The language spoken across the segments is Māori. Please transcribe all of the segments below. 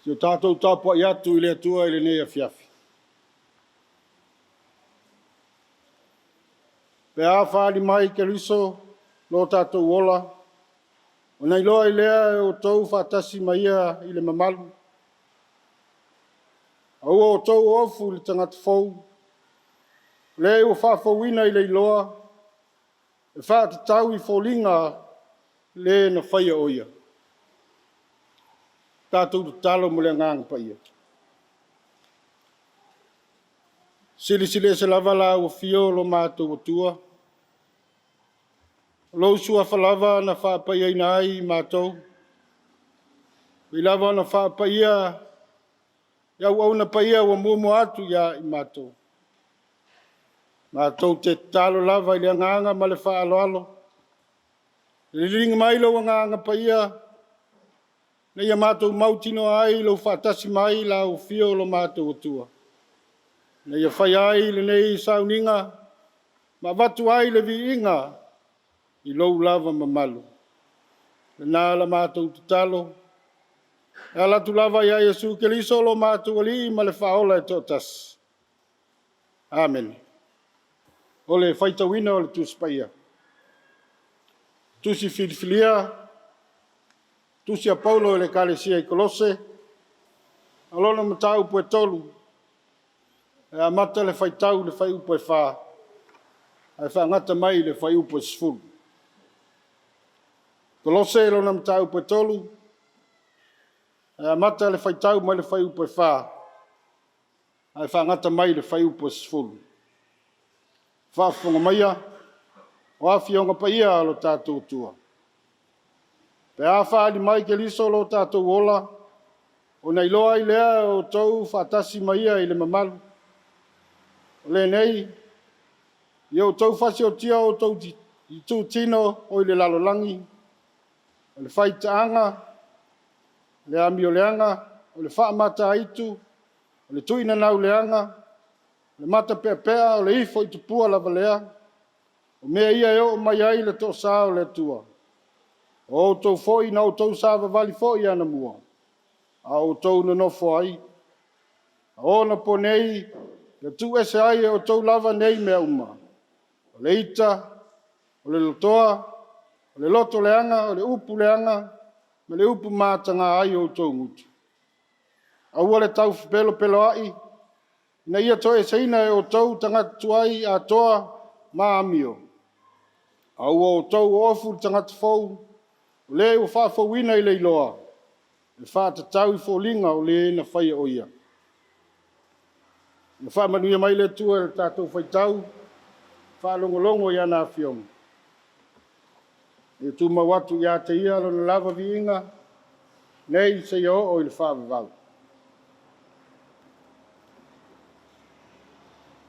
Ki o tātou Tapuaiga atu I le atua I le nei Afiafi. Pe a whaari mai ke riso lo tātou ola. O nei loa I lea o tau whatasi mai ia I le mamalu. Aua o tau ofu le tangata fau. Le o whawhawina I le iloa. E whātatau I fōlinga le na whaia oia. Tātou tu talo mo le ngang pa ia. Sili se lava la o fio lo mātou o tua. Lo sua whalava na whapaia ina ai mātou. I lava na whapaia iau au na paia wa mumu atu ia I mātou. Mātou te talo lava I le nganga ma le whaaloalo. Le ringa mai lo nganga paia. Na ia mātou mautino ai lo whatasi mai la o fio lo mātou o tua. Na ia whai ai le nei sauninga. Ma watu ai le vi inga. I lou lava mamalu. Le nā la mātou tutalo. E ala tu lava ia Yesu Keliso lo mātou ali ma le whaola e totas. Amen. O le whaitawina o le tūspaia. Tusi Filifilia. Tusi a Paulo le kalesia I Kolose. Alona matau pue tolu. E a mata le whaitau le whai upo e wha. E whaangata mai le whai upo e sfulu. Kolose alona matau pue tolu. E a mata le whaitau mai le whai upo e wha. E whaangata mai le whai upo e sfulu. Whaafonga maia. O awhionga pa ia alo tātou tua. Pe a whaali mai ke liso lo tātou ola, o nei loa I lea o tau whatasi mai I le mamalu. O le nei, I o tau whasi o tia o tau I tū tino o I le lalolangi, o le whaitaanga, le ami o leanga, o le whaamata aitu, o le tuina nau leanga, le mata pea pea o le ifo I tupua lava lea, o mea ia e o mai ai le to sa o le tua. O tau foi na o tau sāwa vali foi ana mua. A o tau na nofo ai. A o na po nei, le tu ese ai o tau lava nei mea uma. O le ita, o le lotoa, o le loto leanga, o le upu leanga, me le upu mātanga ai o tau ngutu. A ua le tau pelo ai, na ia to ese ina e o tau tangata tuai a toa maamio. A ua o tau ofu tangata fau, o le o whawhawina I le iloa, le whātatau I fōlinga o le na whaia oia. Na whamanuia mai le tua le tātou whaitau, whaalongolongo I ana Afiafi. E tu mawatu I a te ia lo na lava vi inga, nei se ia o I le whawawau.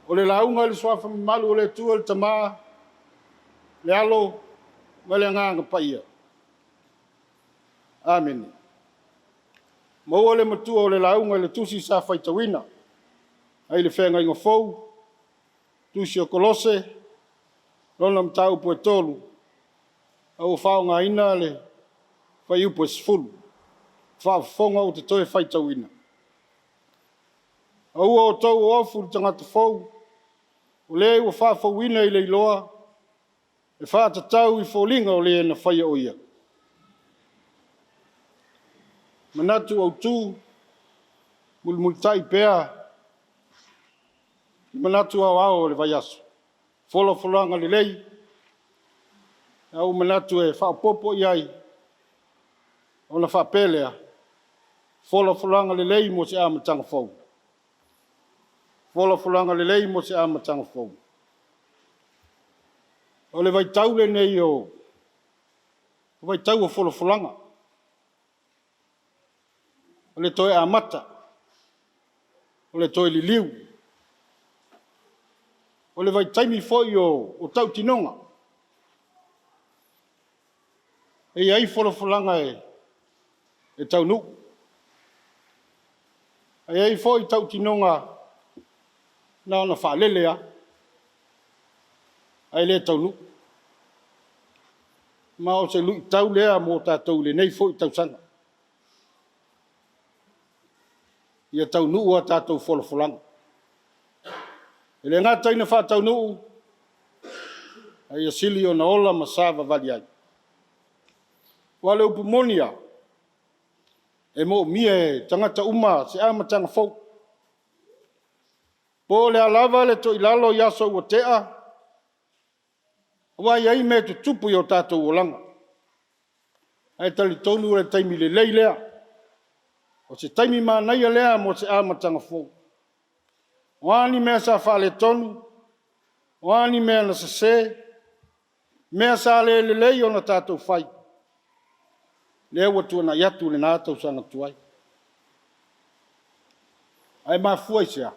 O le launga le swafa malu o le tua le tamaa, le alo, ma le nganga paia. Amen. Mo le matua o le launga le tusi sa whaitawina. Ai le whenga ingo fau. Tusi o Kolose. Lona mtau pue tolu. Au whao ngā ina le whai upo e sfulu. Whaafonga o te toe whaitawina. Au o tau o ofu tangata fau. O le ua whaafawina I le iloa. E whaatatau I fōlinga o le na whaia oia. Manatu au tū, mulmulitai pēa, manatu au au le vai aso. Folanga le lei, au manatu e whaapopo iai, o na whaapelea. Folanga le lei mo se amatanga fau. Folanga le lei mo se amatanga fau. O le vai tau le nei o, vai tau o folanga. O le toe amata, o le toe liliu, o le vai taimi foi o tau tinonga. E ai folanga e tau nu. E ai foi tau tinonga na ona whaalelea, ai le tau nu. Ma o se lui tau lea mo tātou le nei foi tau sanga. ia taunuu a tātou wholawholanga. E le ngata ina wha taunuu, ai a sili o na ola ma sāwa vali ai. Wa le upu monia, e mo mia e tangata uma se ama tanga fau. Po le alava le to ilalo yaso ua tea, wa iai me tu tupu i o tātou o langa. Ai tali tonu le taimi le leilea, o se taimi mānaia lea mo se ama tanga fau. Wani mea sa whale tonu, wani mea na se, mea sa le lei o na tātou whai. Le ua tuana iatu le nātou sanga tuai. Ai mafua i sea.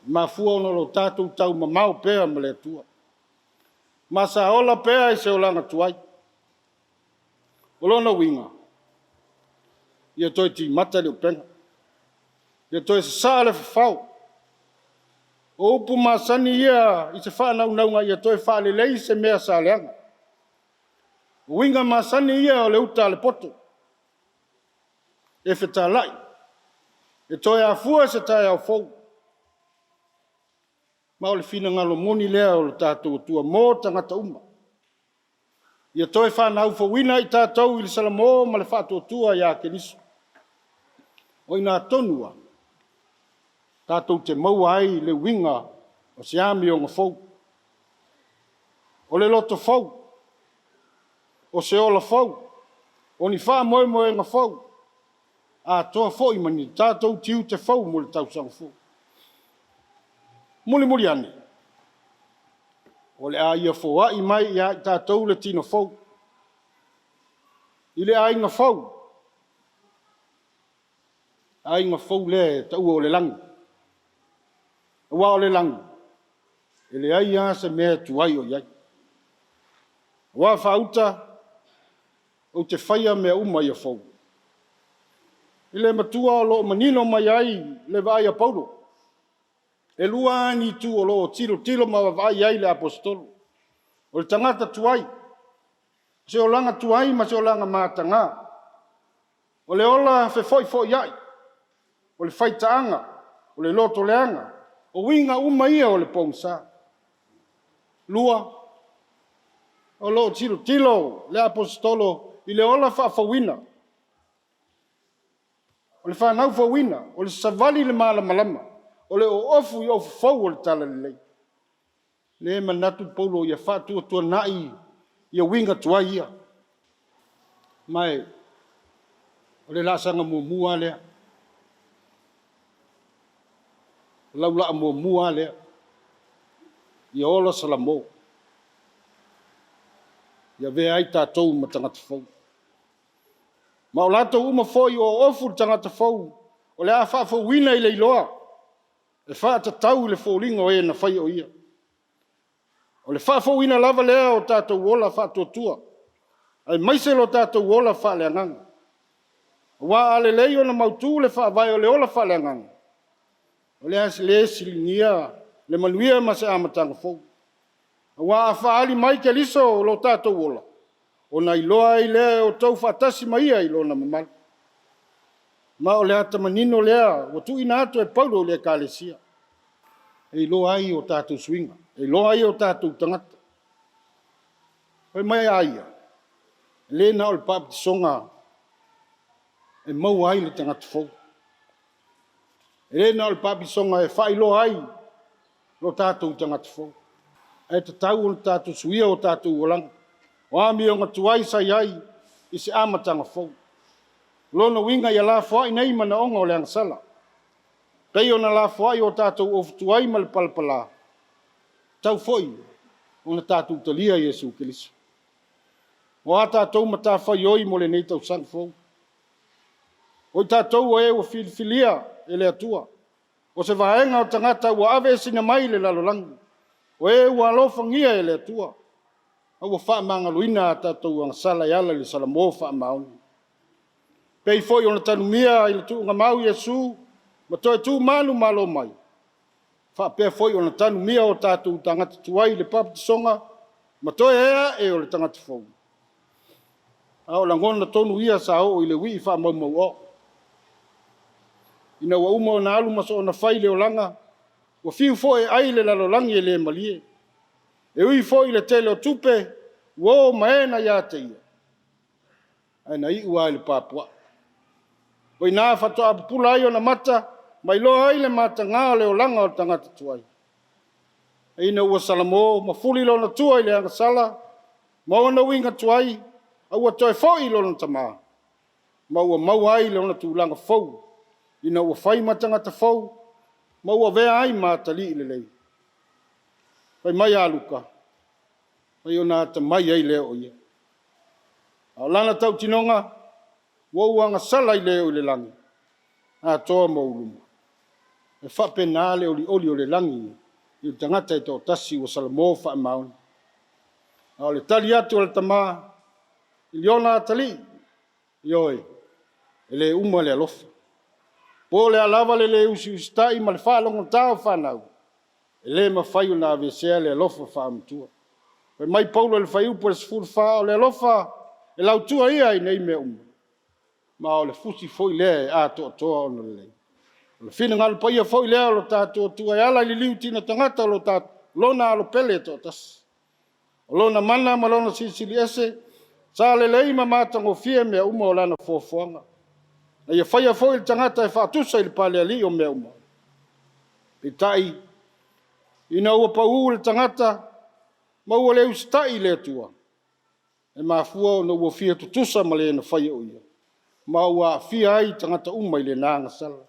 Mafua ono lo tātou tau mamau pēa ma le atua. Ma sa ola pēa i se olanga tuai. Olona winga. Ia toi ti mata le upenga. Ia toi se saa le fafau. O upu masani ia i se whanau naunga ia toi whale lei se mea sa leanga. Winga masani ia o le uta le poto. E wheta lai. E toi a fua se tai au fau. Ma o le fina ngalo moni lea o le tātou tua mō tangata uma. Ia toi whanau whawina i tātou i le salamo ma le whātua tua ia ke niso. O ina tonua. Tātou te maua ai le winga o se ami o ngā fau. O le loto fau. O se ola fau. O ni wha moe moe ngā fau. A toa fau i mani tātou tiu te fau mo le tausanga fau. Muli muli ane. O le a ia fau i mai ia tātou le tino fau. I le a inga fau. A inga fau le ta ua o le langi. Wa o le langi. E le ai a se mea tuai o iai. Wa whauta o te whaia mea uma ia fau. I le matua o lo manino mai ai le vai a Paulo. E lua ni tu o lo tilo ma vai ai le apostolo. O le tangata tuai. Se o langa tuai ma se o langa mātanga. O le ola fe foi ai. O le whaitaanga. O le loto leanga. O winga uma ia o le pongsa. Lua. O lo tilo le apostolo. I le ola whaafawina. O le whanau whawina. O le savali le malama. O le o ofu i ofu fau o le tala le lei. Le manatu Paulo ia whātua tua nai ia winga tua ia. Mai, o le lasanga mua lea. Laula mua lea. Ia ola salamo. Ia vea ai tātou ma tangata fau. Ma o lato uma foi o ofu tangata fau. O le a whaafau wina i le iloa. E whaata tau le fōlingo e na whai o ia. O le whaafau ina lava lea o tātou ola whaatua tua. Ai maise lo tātou ola whaale anganga. Wa ale leo na mautu le whaavai o le ola whaale anganga. O le hasi le silingia le manuia ma se amatanga fau. Wa a whaali mai ke liso lo tātou ola. O na iloa i lea o tau whaatasi maia i lo na mamalu. Ma o le ata manino lea, o tu ina atu e Paulo le kalesia. E loa ai o tātou swinga. E loa ai o tātou tangata. Hoi mai aia. Le na o le papatisonga. E mau ai le tangata fau. E le na o le papatisonga e whai loa ai. Lo tātou tangata fau. E te tau o tātou suia o tātou olanga. O ami o ngatuai sai ai. I se amatanga fau. Lona winga ia la fwai nei mana onga o le angsala. Pei ona la fwai o tātou o futuai ma le palapala. Tau fwai o na tātou talia Jesu Kiliso. O a tātou ma tā whai oi mo le nei tau sang fau. O tātou o e o filifilia e le atua. O se vaenga o tangata ua ave sina mai le lalolangi. O e ua alofangia e le atua. O wha manga luina a tātou angsala yala le salamo wha maunga. Pei foi ona tanumia i le tuunga mau Iesu, ma toe tu manu malo mai. Wha pea foi ona tanumia o tātou tangata tuai le papatisonga, ma toe ea e o le tangata fau. A o langona tonu ia sa o i le wii wha mau o. ina ua uma ona alu ma so ona fai le olanga ua fiu foʻi ai le lalolagi e lē malie e ui foʻi le tele o tupe ua ma ē na iā te ia ae na iʻu ai le papuaʻi o inā fatoʻapupula ai ona mata ma iloa ai le matagā o le olaga o le tagata tuai e ina ua salamō ma fuli lona tua i le agasala ma ona uiga tuai aua toe foʻi lona tamā ma ua maua ai le ona tulaga fou ina ua fai ma tagata fou ma ua vea ai matalii lelei fai mai aluka ai ona tamai ai lea o ia o lana tautinoga ua ua agasala i lē o i le lagi atoa ma uluma e faapena le oliʻoli o le lagi i le tagata e toʻatasi ua salamō faamaoni a o le tali atu o le tamā i le ona atalii ioe e lē uma le alofa po le alava le lē usiusitaʻi ma le faalogatā o fanau e lē mafai ona avesea le alofa faamatua pe mai paulo le faiupu le 14 o le alofa e lautua ia i nei mea uma ma o le fusi foʻi lea e a toʻatoa ona lelei o le finagalo paia foʻi lea o lo tatou atua e ala i le liu tina tagata o lo lona alopele e toʻatasi o lona mana ma lona silisili ese sa lelei ma matagofia mea uma o lana foafoaga na ia faia foʻi le tagata e faatusa i le palealii o mea uma pitaʻi ina ua pauū le tagata ma ua le usitaʻi i le atua e mafua ona ua fia tutusa ma lē na faia o ia ma ua aafia ai tagata uma i lenā agasala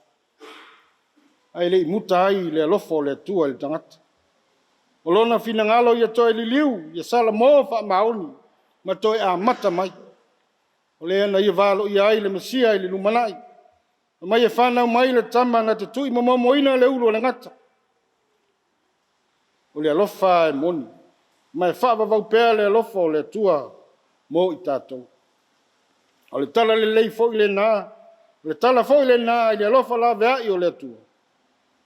ai leʻi muta ai i le alofa o le atua i le tagata o lona finagalo ia toe liliu ia salamo faamaoni ma toe amata mai o lea na ia valoʻia ai le masia i le lumanaʻi mai e fanau mai le tama na te tuʻi ma momoina le ulu o le gata o le alofa e moni ma e faavavau pea le alofa o le atua mo i tatou o le tala lelei foʻi lenā o le tala foʻi lenā i le alofa laveaʻi o le atua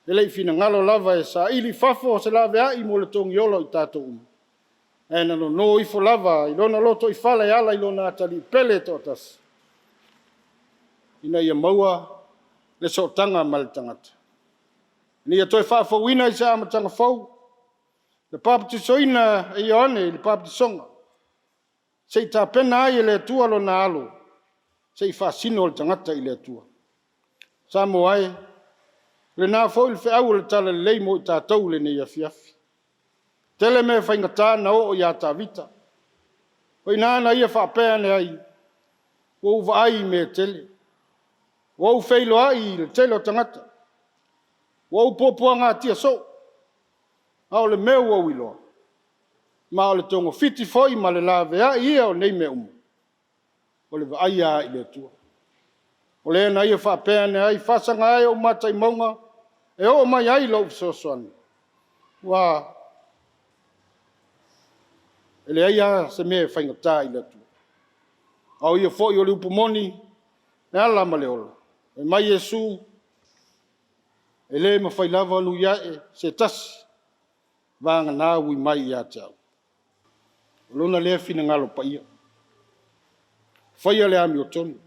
e leʻi finagalo lava e saʻili fafo se laveaʻi mo le togiolo i tatou uma e na nono ifo lava i lona loto i fala e ala i lona atalii pele toʻatasi ina ia maua le sootaga ma le tagata ina ia toe faafouina i se amataga fou le papatisoina e ioane i le papatisoga seʻi tapena ai e le atua lona alo seʻi faasino o le tagata i le atua sa mo ae lenā foʻi le feʻau o le tala lelei mo i tatou lenei afiafi tele me faigatā na oo iā tavita o inā na ia faapea ne ai ua uvaai me tele ua ou feiloaʻi i le tele o tagata ua ou puapuaga atia so a o le mea ua ou iloa ma o le togofiti foʻi ma le laveaʻi ia o nei mea uma o le vaaia i le atua o lea na ia faapea ne ai fasaga ai o mataimauga e oo mai ai lou fesoasoani ua e leai a se mea e faigatā i le atua ao ia foʻi o le upumoni e ala ma le ola e mai iesu e lē mafai lava nui aʻe se tasi vaganā ui mai iā te au o lona lea finagalo paia faia le ami o tonu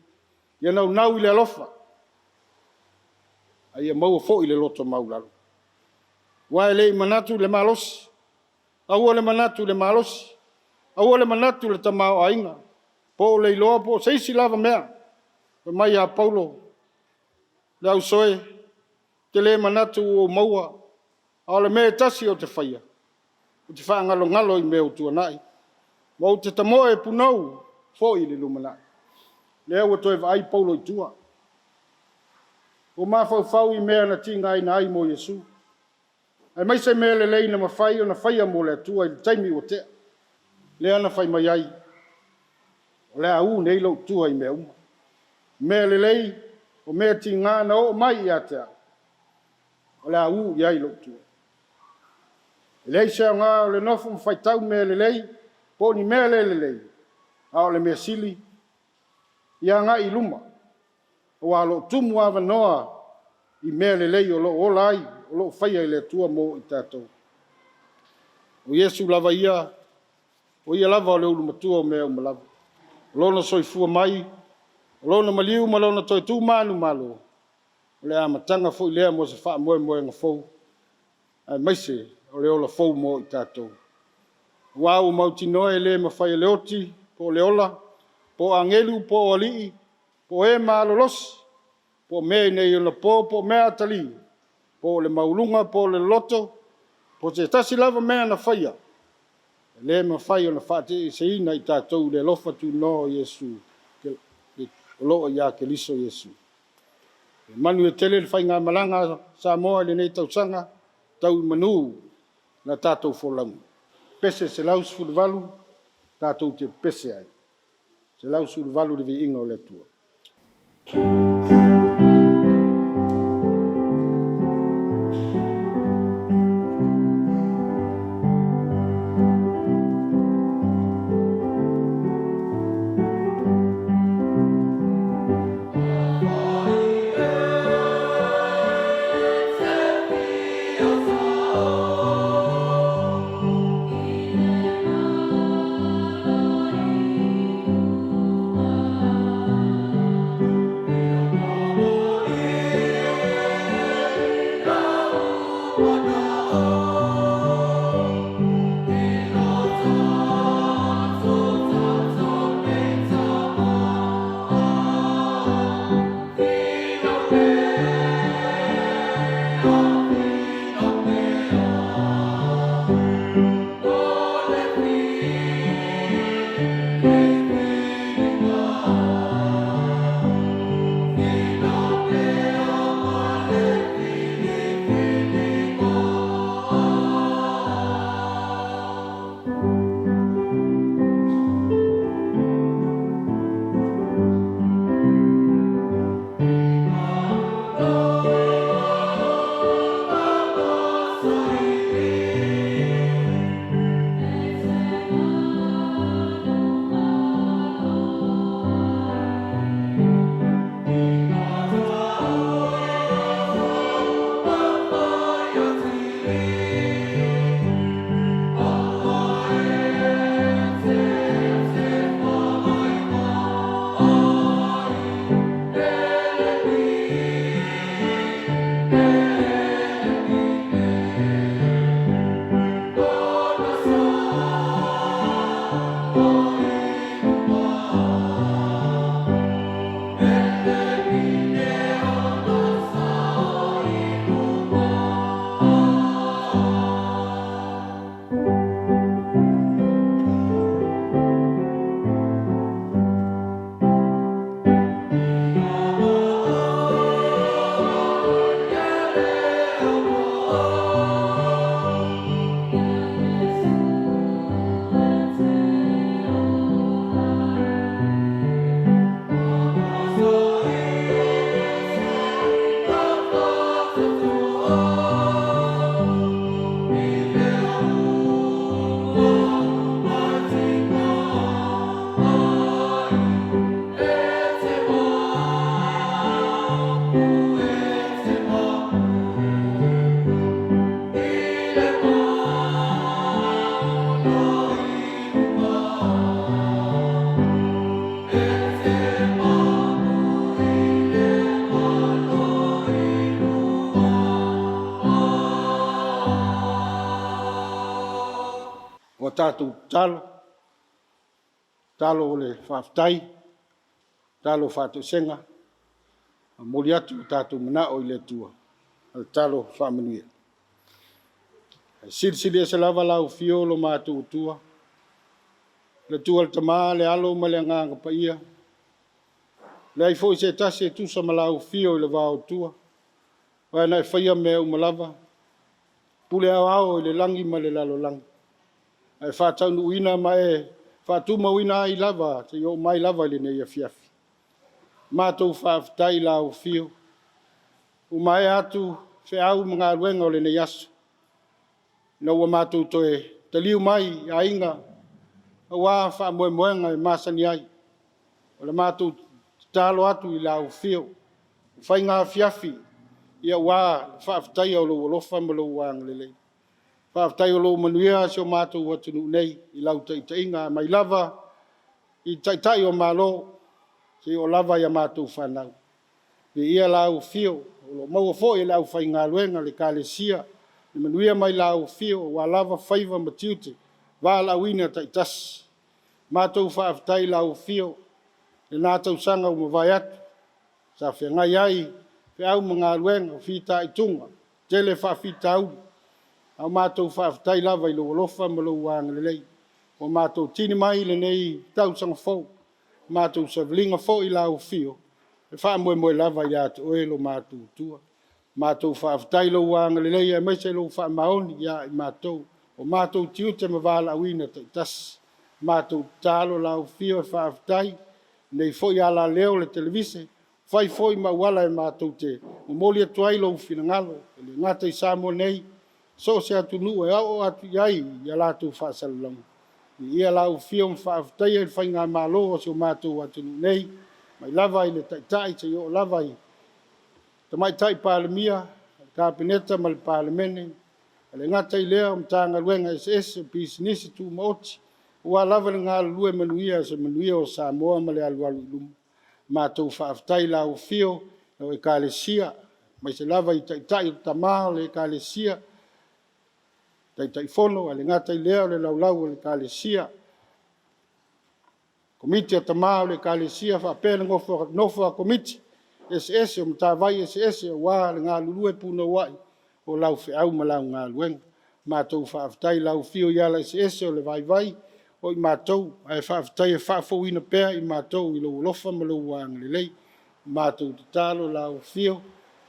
ia naunau i le alofa aia maua foʻi le loto maulalo ua e leʻi manatu le malosi aua le manatu le malosi aua le manatu le tamaoaiga po o le iloa po o seisi lava mea pe mai a paulo le ausoe te lē manatu o maua a o le mea tasi o te faia o te faagalogalo i mea utuanaʻi ma o te tamoe e punau foʻi i le lumanaʻi lea ua toe vaai paulo i tua o mafaufau i mea na tigaina ai mo iesu ae maise mea lelei na mafai ona faia mo le atua i le taimi ua tea lea na fai mai ai o le aū nei lou tua i mea uma mea lelei o mea tigā na oo mai iā te ao o le aū i ai lou tua e leai seaogā o le nofo mafaitau mea lelei po ni mea le lelei a o le mea sili ia gaʻi i luma ua loo tumu avanoa i mea lelei o loo ola ai o loo faia i le atua mo i tatou o iesu lava ia o ia lava o le ulumatua o mea uma lava o lona soifua mai o lona maliu ma lona toe tumanu malo o le amatanga fo lea mo se wha moe ngafou, ai maise o le ola fou mo i tātou. Wā o mauti noe le mawhai le oti, po le ola, po angelu, po alii, po e maalolosi, po mea nei o la po mea atali, po le maulunga, po le loto, po te tasi lava mea na whaia. Le mawhai o na whaate se ina i tātou le lofa tu no Yesu, o loa ia ke liso Yesu. Manu e tele le whai ngā malanga Samoa le nei tausanga, tau manu na tātou wholangu. Pese se lau sifuru valu, tātou te pese ai. Se lau sifuru valu le vi inga o le tua. Tātou talo o le whaftai, talo whātou senga, mori atu tātou mana o i le tua, talo whamanuia. Siri se lava lau fio lo mātou tua, le tua le tamā, le alo ma le nganga pa ia, le ai fo i se tase tu sa malau fio i le vāo tua, wai nai whaia mea umalava, pule au i le langi ma le lalo langi. Ai whātau nu uina mai, whātu ma uina ai lava, te o mai lava le nei Afiafi. Mātou whāwhitai lau fio. U mai atu, whe au mga ruenga o le nei aso. Na ua mātou toe, te liu mai, a inga, a wā wha moenga e māsani ai. O le mātou tālo atu i lau fio. Whai ngā Afiafi, ia wā whāwhitai au lo alofa ma lo wāng le lei. Whāwhitai o lo manuia se o mātou atunu nei i lau tainga mai lava i taitai o mālo se o lava ia mātou whanau. ia lau fio lo mau fo ia lau fai ngaluenga le kalesia le manuia mai lau fio wa lava faiva matiute va la wina taitas matou faafetai lau fio le nā tausanga uma vai atu sa whengai ai pe au magaluenga fitaʻitunga tele faafitau au matou faafetai lava i lou alofa ma lou agalelei o matou tini mai lenei tausaga fou matou savaliga foʻi lau fio e faamoemoe lava iā te oe lo matou tua matou faafetai lou agalelei e maise lou faamaoni iā i matou o matou tiute ma valaauina taʻitasi matou talo lau fio e faafetai nei foʻi ala leo le televise fai foʻi mauala e matou te momoli atu ai lou finagalo e le gata i Samoa nei so se atunuu e ao atu i ai ia latou faasalalauga ia lau fio ma faafetai ai le faigā mālō o se o matou atunuu nei mai lava i le taʻitaʻi te o lava i tamaitaʻi palemia kapeneta ma le palemene e le gata i lea o matagaluega ese pisinisi tumaoti ua lava le galulue manuia se manuia o Samoa ma le alualu i luma matou faafetai lau fio o ekalesia mai se lava i taʻitaʻi o tamā o le ekalesia taʻitaʻifono a le gata i lea o le laulau o le ekalesia komiti o tamā o le ekalesia faapea le nofo a komiti ese o matavai ese o wā le galulue punou aʻi o lau feʻau ma lau galuega matou faafetai lau fio ia la ese o le vaivai o i matou ae faafetai e faafouina pea i matou i lou alofa ma lou agalelei matou tatalo lau fio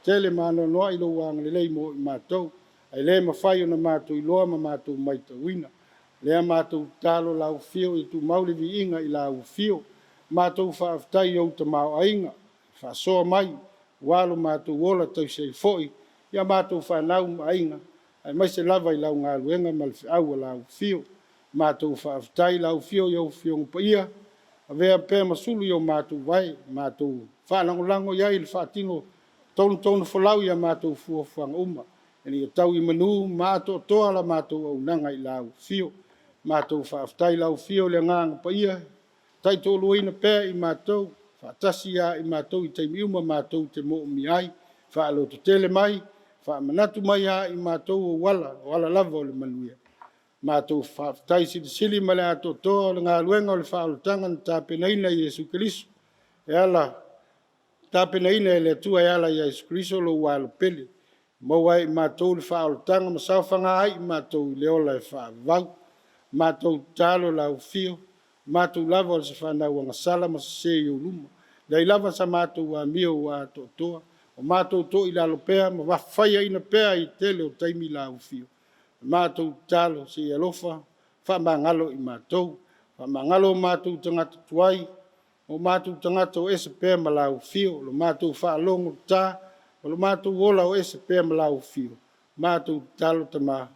tele manoanoaʻi lou agalelei mo i matou ai lē mafai ona matou iloa ma matou maitauina lea matou tatalo lau fio i tumau le viiga i lau fio matou faafetai ou tamaoaiga faasoa mai ua lo matou ola tausiai foʻi ia matou fanau ma aiga ae maise lava i lau galuega ma le feʻau o lau fio matou faafetai lau fio iou fioga paia avea pea masulu iou matou vae matou faalagolago i ai le faatino tounutonu folau ia matou fuafuaga uma e ia tau i manū ma atoatoa la matou aunaga i lau fio matou faafetai lau fio le agaga paia taʻitoʻoluaina pea i matou faatasi iā i matou i taimi uma matou te moʻomia ai faalototele mai faamanatu mai iā i matou o ala lava o le manuia matou faafetai silisili ma le atoatoa o le galuega o le faaolotaga na tapenaina i Iesu Keriso e ala tapenaina e le atua e ala i Iesu Keriso lou alopele maua ai i matou le faaolotaga ma saofaga ai i matou i le ola e faavavau matou talo lau fio matou lava o le se fanauaga sala ma sesē i luma leai lava sa matou amia ua atoatoa o matou toʻi le alopea ma wafaiaina pea i tele o taimi lau fio matou talo se ia lofa faamagalo i matou faamagalo o matou tagata tuai o matou tagata o ese pea ma lau fio lo matou faalogo tā o lo matou ola o ese pea ma lau fio matou talo tamā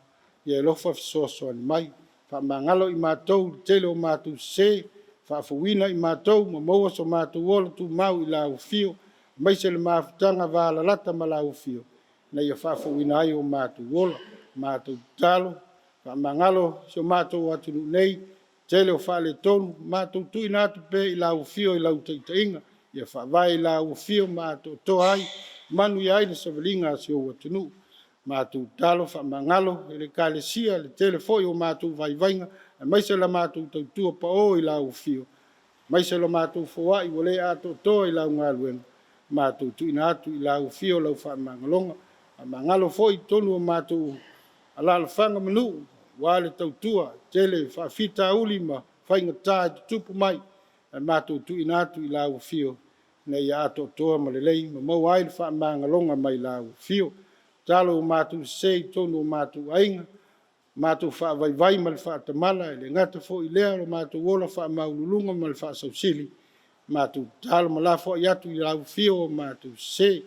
ia lofa fesoasoani mai faamagalo i matou le tele o matou sesē faafouina i matou ma maua so matou ola tumau i lau fio maise le mafutaga valalata ma lau fio na ia faafouina ai o matou ola matou talo faamagalo se o matou atunuu nei tele o faaletonu matou tuuina atu pe i lau fio i lau taʻitaʻiga ia faavae i lau fio ma atoatoa ai manu ia ai le savaliga a se ou atunuu matou talo faamagalo i le ekalesia le tele foʻi o matou vaivaiga e maise la matou tautua paō i lau fio maise lo matou foaʻi ua lē atoatoa i lau galuega matou tuuina atu i lau fio lau faamagaloga faamagalo foʻi tonu o matou alalafaga manuu ua le tautua tele faafitauli ma faigatā e tutupu mai e matou tuuina atu i lau fio na ia atoatoa ma lelei ma maua ai le faamagaloga mai lau fio talo o matou sesē i tonu o matou aiga matou faavaivai ma le faatamala e le gata foʻi lea lo matou ola faamaululuga ma le faasausili matou talo ma la foʻi atu i lau fio o matou sesē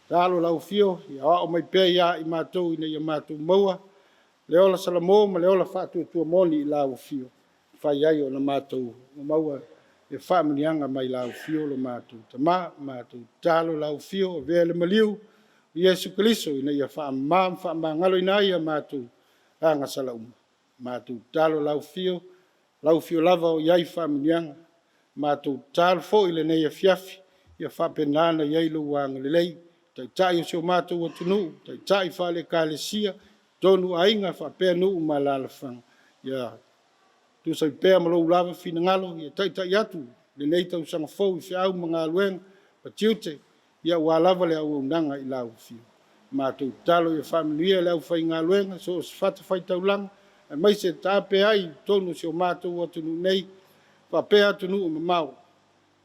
talo lau fio ia aʻo mai pea iā i matou ina ia matou maua le ola salamo ma le ola faatuatua moni i lau fio fai ai ona matou maua e faamaniaga mai lau fio lo matou tamā matou talo lau fio avea le maliu i Iesu Keriso ina ia faamagalo ina ai ia matou agasalauma matou talo lau fio lava o iai faamaniaga matou talo foʻi lenei afiafi ia whapenana iai lo wanga lelei, tai o sio mātou atunu, tai whale kālesia, tonu ainga whapea nuu malalafanga. Ia tu sai pea malo lava fina ngalo, ia tai atu, le nei tau sanga fau i whiau mga aluenga, pa tiute, ia wālava le au unanga i lau fiu. Mātou talo ia whaminuia le au whai ngā luenga, so os whata whai taulanga, e mai se tāpe ai tonu sio mātou atunu nei, whapea atunu o mamau.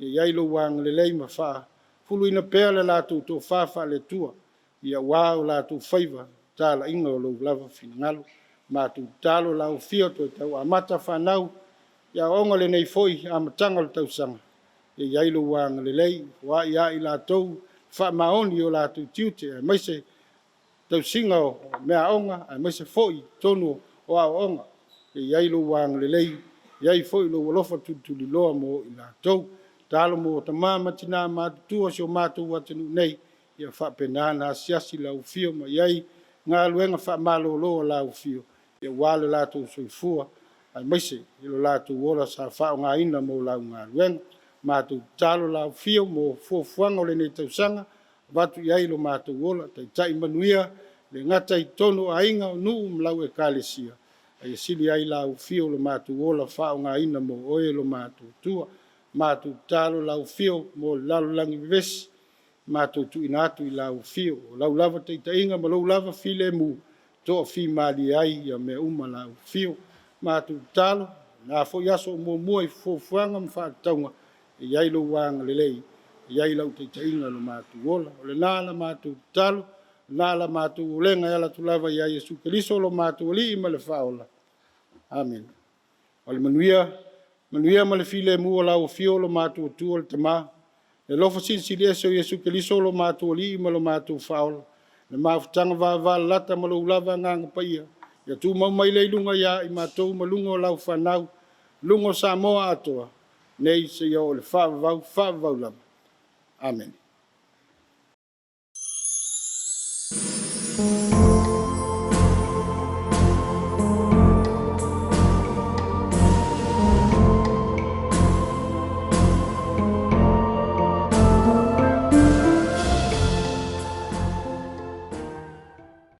Ia iai lo wanga lelei ma wha, fulu ina pea le lātou tō whawha le tua, ia wāo lātou whaiva, tāla inga o lo lava fina ngalo, mātou talo lau fio tō tau amata whanau, ia onga le nei foi amatanga lo tau sanga. Ia iai lo wanga lelei, wā ia i lātou, wha maoni o lātou tiute, mai se tau singa o mea onga, mai se foi tonu o au onga. Iai lo wanga lelei, iai foi lo walofa tutuli loa mo i lātou, talo mo ta mama tina mātua sio mātou watanu nei, ia whapenana asiasi lau fio, ma iai ngā luenga wha malo loa lau fio, ia wale lātou soifua, ai maise, ilo lātou ora sa whao ngā ina mo lau ngā luenga, mātou talo lau fio mo fuafuanga o le nei tausanga, watu iai lo mātou ola, tai manuia, le ngatai tono ainga o nuu mlau e kālesia. Ai sili ai lau fio lo mātou ola, whao ngā ina mo oe lo mātou tua, mātou talo lau fio mo lalo langi vesi, mātou tu inatu i lau fio, lau lava teitainga ma lau lava file mu, toa fi mali ai ia me uma lau fio, mātou talo, nā fo yaso mo mua i fuafuanga mwhaataunga, iai lo wanga lelei, iai lau teitainga lo mātou ola, o le nāla mātou talo, nāla mātou olenga ala tu lava iai Jesu Keriso lo mātou li ima le whaola. Amen. O le manuia ma le file mua lau fio lo mātou tua le tamā, le lofa sinsili ese o Jesu Keriso lo mātou li ima lo mātou whaola, le mawhutanga wāwala lata ma lo ulava nganga paia, ia tu maumai le lunga ia i mātou ma lunga o lau whanau, lunga o Samoa atoa, nei se ia o le whaavau lava. Amen.